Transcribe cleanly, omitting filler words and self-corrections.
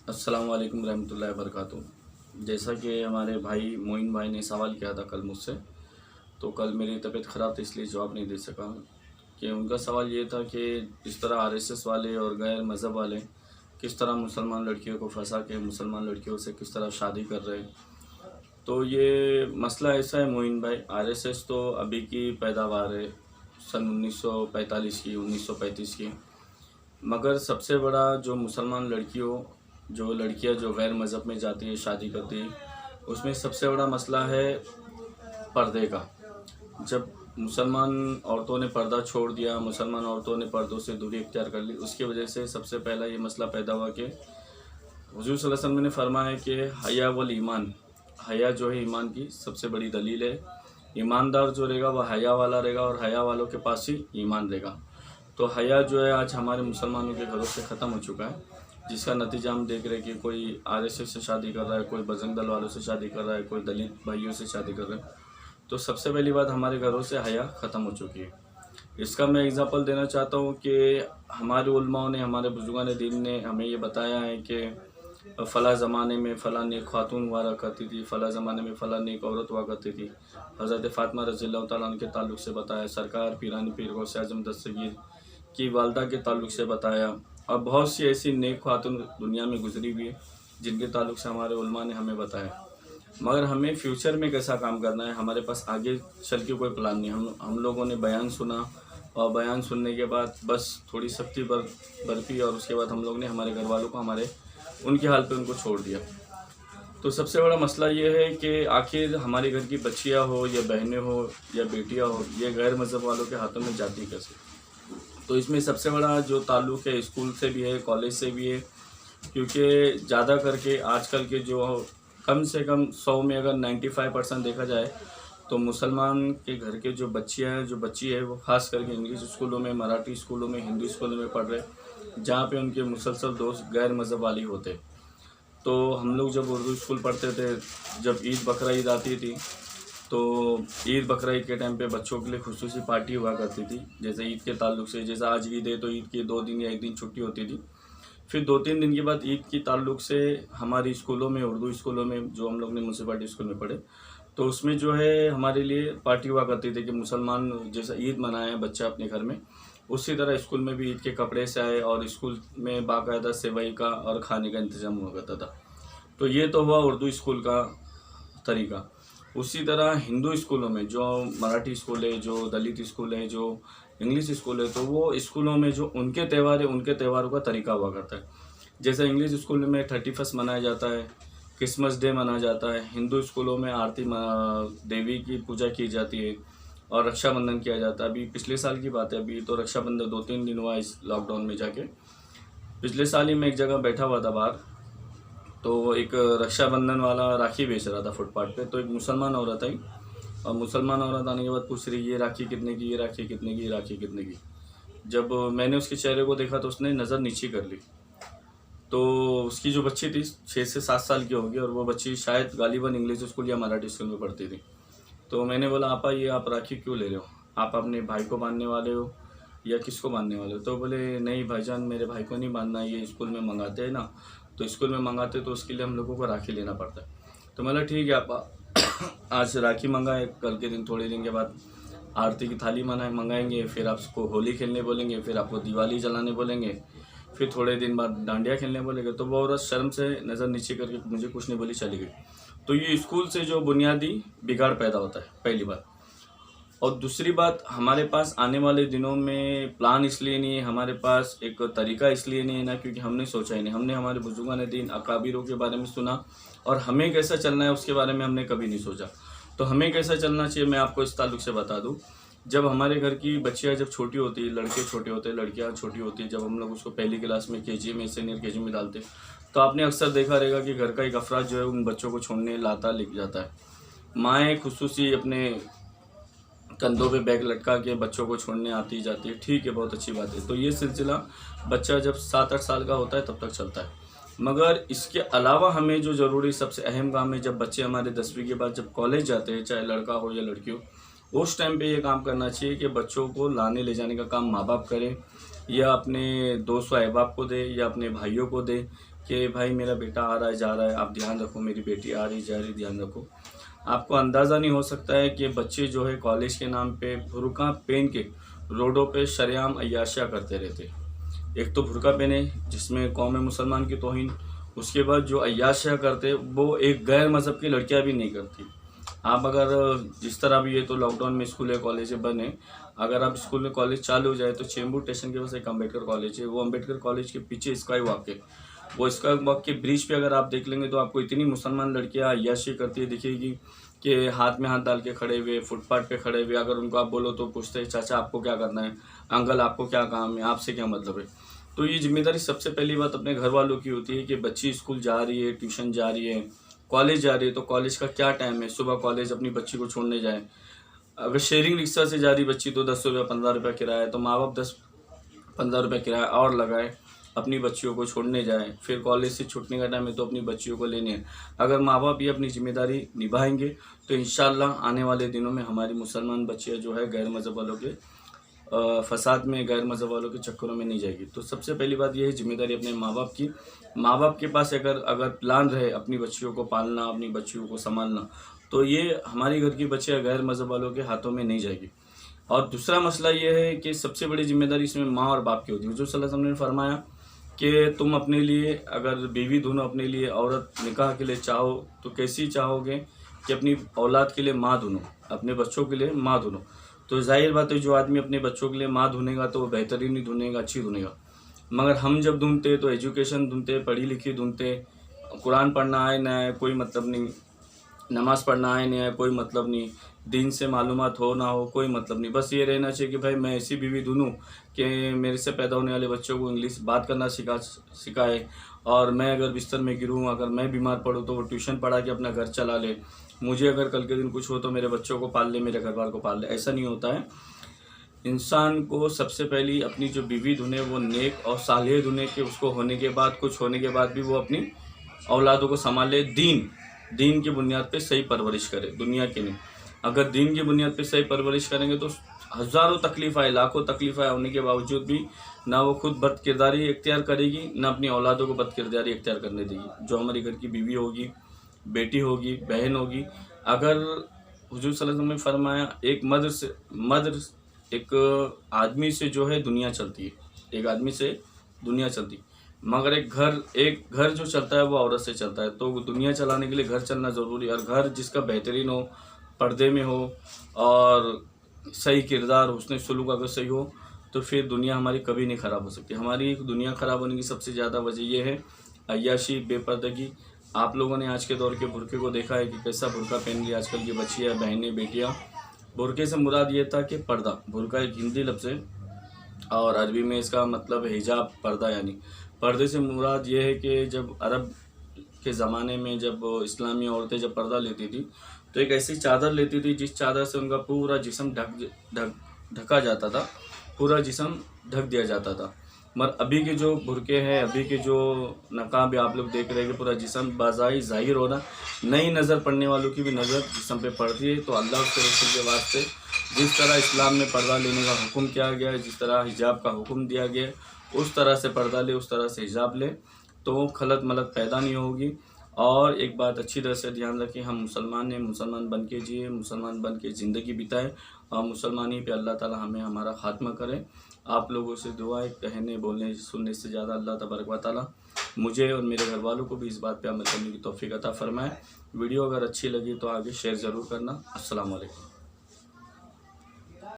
अस्सलाम वालेकुम रहमतुल्लाहि व बरकातुहू। जैसा कि हमारे भाई मोइन भाई ने सवाल किया था कल मुझसे, तो कल मेरी तबीयत ख़राब थी इसलिए जवाब नहीं दे सका। कि उनका सवाल ये था कि इस तरह आरएसएस वाले और गैर मज़हब वाले किस तरह मुसलमान लड़कियों को फंसा के मुसलमान लड़कियों से किस तरह शादी कर रहे हैं। तो ये मसला ऐसा है मोइन भाई, आरएसएस तो अभी की पैदावार है, सन 1945 की, 1935 की। मगर सबसे बड़ा जो मुसलमान लड़कियां जो गैर मज़हब में जाती है शादी करती है, उसमें सबसे बड़ा मसला है पर्दे का। जब मुसलमान औरतों ने पर्दा छोड़ दिया, मुसलमान औरतों ने पर्दों से दूरी इख्तियार कर ली, उसकी वजह से सबसे पहला ये मसला पैदा हुआ कि हुज़ूर सल्लल्लाहु अलैहि वसल्लम ने फरमाया कि हया वल ईमान, हया जो है ईमान की सबसे बड़ी दलील है। ईमानदार जो रहेगा वह हया वाला रहेगा और हया वालों के पास ही ईमान रहेगा। तो हया जो है आज हमारे मुसलमानों के घरों से ख़त्म हो चुका है, जिसका नतीजा हम देख रहे हैं कि कोई आरएसएस से शादी कर रहा है, कोई बजरंग दल वालों से शादी कर रहा है, कोई दलित भाइयों से शादी कर रहा है। तो सबसे पहली बात, हमारे घरों से हया ख़त्म हो चुकी है। इसका मैं एग्ज़ाम्पल देना चाहता हूँ कि हमारे उलमाओं ने, हमारे बुजुर्गान दीन ने हमें ये बताया है कि फ़लाँ ज़माने में फ़लाँ नेक खातून हुआ करती थी, फ़लाँ ज़माने में फ़लाँ नेक औरत हुआ करती थी। हज़रत फ़ातिमा रज़ियल्लाहु ताला अन्हा के ताल्लुक़ से बताया, सरकार पीरानी पीर गौसे आज़म दस्तगीर की वालदा के ताल्लुक़ से बताया, और बहुत सी ऐसी नेक खातून दुनिया में गुजरी हुई है जिनके ताल्लुक़ से हमारे उलमा ने हमें बताया। मगर हमें फ्यूचर में कैसा काम करना है, हमारे पास आगे चल के कोई प्लान नहीं। हम लोगों ने बयान सुना और बयान सुनने के बाद बस थोड़ी सख्ती बरती और उसके बाद हम लोग ने हमारे घर वालों को उनके हाल पे उनको छोड़ दिया। तो सबसे बड़ा मसला ये है कि आखिर हमारे घर की बच्चियाँ हो या बहनें हो या बेटियाँ हो, ये गैर मज़हब वालों के हाथों में जाती कैसे। तो इसमें सबसे बड़ा जो ताल्लुक़ है स्कूल से भी है, कॉलेज से भी है। क्योंकि ज़्यादा करके आजकल के जो कम से कम 100 में अगर 95% देखा जाए तो मुसलमान के घर के जो बच्चियाँ हैं, जो बच्ची है, वो ख़ास करके इंग्लिश स्कूलों में, मराठी स्कूलों में, हिंदी स्कूलों में पढ़ रहे, जहाँ पे उनके मुसलसल दोस्त गैर मज़हब वाली होते। तो हम लोग जब उर्दू स्कूल पढ़ते थे, जब ईद बकरा ईद आती थी, तो ईद बकरा ईद के टाइम पे बच्चों के लिए खुसूसी पार्टी हुआ करती थी। जैसे ईद के ताल्लुक़ से, जैसे आज ईद है तो ईद के 2 दिन या 1 दिन छुट्टी होती थी। फिर 2-3 दिन के बाद ईद की ताल्लुक़ से हमारी स्कूलों में, उर्दू स्कूलों में, जो हम लोग ने म्यूनसिपालिटी स्कूल में पढ़े, तो उसमें जो है हमारे लिए पार्टी हुआ करती थी कि मुसलमान जैसा ईद मनाए बच्चा अपने घर में, उसी तरह स्कूल में भी ईद के कपड़े से आए और स्कूल में बाकायदा सेवई का और खाने का इंतज़ाम हुआ करता था। तो ये तो हुआ उर्दू स्कूल का तरीका। उसी तरह हिंदू स्कूलों में, जो मराठी स्कूल है, जो दलित स्कूल है, जो इंग्लिश स्कूल है, तो वो स्कूलों में जो उनके त्यौहार है, उनके त्योहारों का तरीका हुआ करता है। जैसे इंग्लिश स्कूल में 31st मनाया जाता है, क्रिसमस डे मनाया जाता है। हिंदू स्कूलों में आरती देवी की पूजा की जाती है और रक्षाबंधन किया जाता है। अभी पिछले साल की बात है, अभी तो रक्षाबंधन 2-3 दिन हुआ इस लॉकडाउन में जाके। पिछले साल ही मैं एक जगह बैठा हुआ था बाहर, तो एक रक्षाबंधन वाला राखी बेच रहा था फुटपाथ पे। तो एक मुसलमान औरत आई और मुसलमान औरत आने के बाद पूछ रही, ये राखी कितने की, ये राखी कितने की, ये राखी कितने की। जब मैंने उसके चेहरे को देखा तो उसने नज़र नीची कर ली। तो उसकी जो बच्ची थी 6 से 7 साल की होगी और वो बच्ची शायद गालिबन इंग्लिश स्कूल या मराठी स्कूल में पढ़ती थी। तो मैंने बोला, आपा ये आप राखी क्यों ले रहे हो, आप अपने भाई को बांधने वाले हो या किसको बांधने वाले हो। तो बोले, नहीं भाईजान, मेरे भाई को नहीं बांधना, ये स्कूल में मंगाते हैं ना, तो स्कूल में मंगाते तो उसके लिए हम लोगों को राखी लेना पड़ता है। तो मैं बोला, ठीक है आपा, आज राखी मंगाए, कल के दिन, थोड़े दिन के बाद आरती की थाली मंगाएंगे, फिर आपको होली खेलने बोलेंगे, फिर आपको दिवाली जलाने बोलेंगे, फिर थोड़े दिन बाद डांडिया खेलने बोलेंगे। तो वो औरत शर्म से नज़र नीचे करके मुझे कुछ नहीं बोली, चली गई। तो ये स्कूल से जो बुनियादी बिगाड़ पैदा होता है, पहली बात। और दूसरी बात, हमारे पास आने वाले दिनों में प्लान इसलिए नहीं है, हमारे पास एक तरीका इसलिए नहीं है ना, क्योंकि हमने सोचा ही नहीं। हमने हमारे बुजुर्गान दीन अकाबिरों के बारे में सुना और हमें कैसा चलना है उसके बारे में हमने कभी नहीं सोचा। तो हमें कैसा चलना चाहिए मैं आपको इस ताल्लुक़ से बता दूँ। जब हमारे घर की बच्चियाँ जब छोटी होती है, लड़के छोटे होते हैं, लड़कियाँ छोटी होती है, जब हम लोग उसको पहली क्लास में, केजी में, सीनियर केजी में डालते, तो आपने अक्सर देखा रहेगा कि घर का एक अफराद जो है उन बच्चों को छोड़ने लाता लिख जाता है। माएँ खुसूसी अपने कंधों पे बैग लटका के बच्चों को छोड़ने आती जाती है, ठीक है, बहुत अच्छी बात है। तो ये सिलसिला बच्चा जब 7-8 साल का होता है तब तक चलता है। मगर इसके अलावा हमें जो ज़रूरी सबसे अहम काम है, जब बच्चे हमारे 10वीं के बाद जब कॉलेज जाते हैं, चाहे लड़का हो या लड़की हो, उस टाइम पे ये काम करना चाहिए कि बच्चों को लाने ले जाने का काम माँ बाप करें। या अपने दोस्त व अहबाब को दे या अपने भाइयों को दे कि भाई मेरा बेटा आ रहा है जा रहा है, आप ध्यान रखो, मेरी बेटी आ रही जा रही, ध्यान रखो। आपको अंदाज़ा नहीं हो सकता है कि बच्चे जो है कॉलेज के नाम पे बुर्का पहन के रोडों पे शरेआम अय्याशियाँ करते रहते। एक तो बुर्का पहने जिसमें कौम मुसलमान की तौहीन, उसके बाद जो अय्याशियाँ करते वो एक गैर मज़हब की लड़कियाँ भी नहीं करती। आप अगर जिस तरह भी, ये तो लॉकडाउन में स्कूल है कॉलेज बने, अगर आप स्कूल में कॉलेज चालू हो जाए तो चेंबूर स्टेशन के पास एक अम्बेडकर कॉलेज है, वो अम्बेडकर कॉलेज के पीछे स्काई वॉक है, वो स्काई वॉक के ब्रिज पे अगर आप देख लेंगे तो आपको इतनी मुसलमान लड़कियां अय्याशी करती है दिखेगी कि हाथ में हाथ डाल के खड़े हुए, फुटपाथ पे खड़े हुए। अगर उनको आप बोलो तो पूछते हैं चाचा आपको क्या करना है, अंकल आपको क्या काम है, आपसे क्या मतलब है। तो ये जिम्मेदारी सबसे पहली बात अपने घर वालों की होती है कि बच्ची स्कूल जा रही है, ट्यूशन जा रही है, कॉलेज जा रही है, तो कॉलेज का क्या टाइम है, सुबह कॉलेज अपनी बच्ची को छोड़ने जाए। अगर शेयरिंग रिक्शा से जा रही बच्ची तो 10 रुपये 15 रुपये किराया है, तो माँ बाप 10-15 रुपये किराया और लगाए, अपनी बच्चियों को छोड़ने जाए। फिर कॉलेज से छूटने का टाइम है तो अपनी बच्चियों को लेने हैं। अगर माँ बाप ये अपनी जिम्मेदारी निभाएंगे तो इंशाल्लाह आने वाले दिनों में हमारी मुसलमान बच्चियाँ जो है गैर मज़हब वालों के फसाद में, गैर मज़हब वालों के चक्करों में नहीं जाएगी। तो सबसे पहली बात ये है जिम्मेदारी अपने माँ बाप की। माँ बाप के पास अगर प्लान रहे अपनी बच्चियों को पालना, अपनी बच्चियों को संभालना, तो ये हमारी घर की बच्चियाँ गैर मज़हब वालों के हाथों में नहीं जाएगी। और दूसरा मसला ये है कि सबसे बड़ी जिम्मेदारी इसमें माँ और बाप की होती है। हुज़ूर सल्लल्लाहु अलैहि वसल्लम ने फरमाया कि तुम अपने लिए, अगर बीवी दोनों अपने लिए औरत निकाह के लिए चाहो तो कैसी चाहोगे कि अपनी औलाद के लिए माँ धुनो, अपने बच्चों के लिए माँ धुनो। तो जाहिर बात है जो आदमी अपने बच्चों के लिए माँ धुनेगा तो वो बेहतरीन ही धुनेगा, अच्छी धुनेगा। मगर हम जब ढूंढते तो एजुकेशन ढूंढते, पढ़ी लिखी ढूंढते, कुरान पढ़ना आए ना आए कोई मतलब नहीं, नमाज़ पढ़ना आए नहीं आए कोई मतलब नहीं, दीन से मालूमात हो ना हो कोई मतलब नहीं, बस ये रहना चाहिए कि भाई मैं ऐसी बीवी ढूंढूं कि मेरे से पैदा होने वाले बच्चों को इंग्लिश बात करना सिखाए, और मैं अगर बिस्तर में गिरूं, अगर मैं बीमार पड़ूं तो वो ट्यूशन पढ़ा के अपना घर चला ले, मुझे अगर कल के दिन कुछ हो तो मेरे बच्चों को पाल ले, मेरे घर वालों को पाल ले। ऐसा नहीं होता है। इंसान को सबसे पहली अपनी जो बीवी धुने वो नेक और सालेह धुने के, उसको होने के बाद, कुछ होने के बाद भी वो अपनी औलादों को संभाले, दीन की बुनियाद पे सही परवरिश करे, दुनिया की नहीं। अगर दीन की बुनियाद पे सही परवरिश करेंगे तो हज़ारों तकलीफ़ आए, लाखों तकलीफ़ आए होने के बावजूद भी ना वो खुद बद किरदारी इख्तियार करेगी, ना अपनी औलादों को बद किरदारी इख्तियार करने देगी। जो हमारी घर की बीवी होगी, बेटी होगी, बहन होगी, अगर हुज़ूर सल्लल्लाहु अलैहि वसल्लम ने फरमाया एक आदमी से जो है दुनिया चलती है, एक आदमी से दुनिया चलती, मगर एक घर जो चलता है वो औरत से चलता है। तो दुनिया चलाने के लिए घर चलना ज़रूरी है, और घर जिसका बेहतरीन हो, पर्दे में हो और सही किरदार, हुस्न सलूक अगर सही हो तो फिर दुनिया हमारी कभी नहीं ख़राब हो सकती। हमारी दुनिया ख़राब होने की सबसे ज़्यादा वजह यह है अय्याशी, बेपर्दगी। आप लोगों ने आज के दौर के बुरके को देखा है कि कैसा बुरका पहन लिया आजकल की बच्चियाँ, बहनें, बेटियाँ। बुरके से मुराद ये था कि पर्दा, बुरका एक हिंदी लफ्ज़ है और अरबी में इसका मतलब है हिजाब, पर्दा। यानी पर्दे से मुराद ये है कि जब अरब के ज़माने में जब इस्लामी औरतें जब पर्दा लेती थी तो एक ऐसी चादर लेती थी जिस चादर से उनका पूरा जिस्म ढका जाता था, पूरा जिस्म ढक दिया जाता था। मगर अभी के जो बुरके हैं, अभी के जो नकाब आप लोग देख रहे हैं कि पूरा जिस्म बाज़ाई ज़ाहिर होना, नई नज़र पड़ने वालों की भी नज़र जिस्म पे पड़ती है। तो अल्लाह उसके रसूल के वास्ते जिस तरह इस्लाम में पर्दा लेने का हुक्म किया गया है, जिस तरह हिजाब का हुक्म दिया गया है, उस तरह से पर्दा ले, उस तरह से हिजाब ले, तो खलत मलत पैदा नहीं होगी। और एक बात अच्छी तरह से ध्यान रखें, हम मुसलमान हैं, मुसलमान बन के जिए, मुसलमान बन के ज़िंदगी बिताएं, और मुसलमानी पे अल्लाह ताला हमें हमारा ख़ात्मा करें। आप लोगों से दुआएं, कहने बोलने सुनने से ज़्यादा अल्लाह तबारक व तआला मुझे और मेरे घर वालों को भी इस बात पे अमल करने की तौफीक अता फ़रमाए। वीडियो अगर अच्छी लगी तो आगे शेयर ज़रूर करना। अस्सलाम वालेकुम।